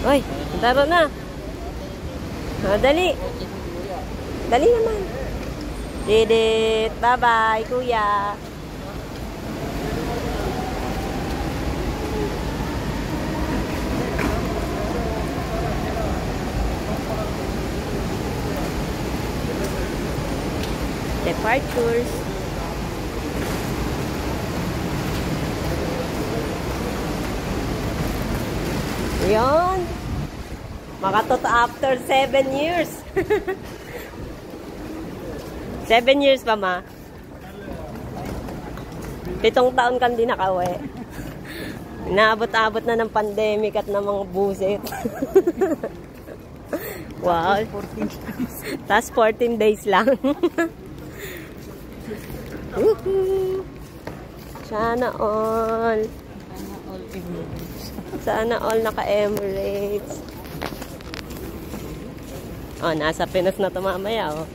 Uy, taro na. Dali. Dali naman. Didit. Bye-bye, kuya. Departures. Yan. Makatota after 7 years. 7 years pa, ma? 7 taon kang di nakauwi. Inaabot-abot na ng pandemic at ng mga buset. Wow. Tas 14 days lang. Sana all. Sana all naka-Emirates. Oh, nasa Pinas na ito mamaya, oh.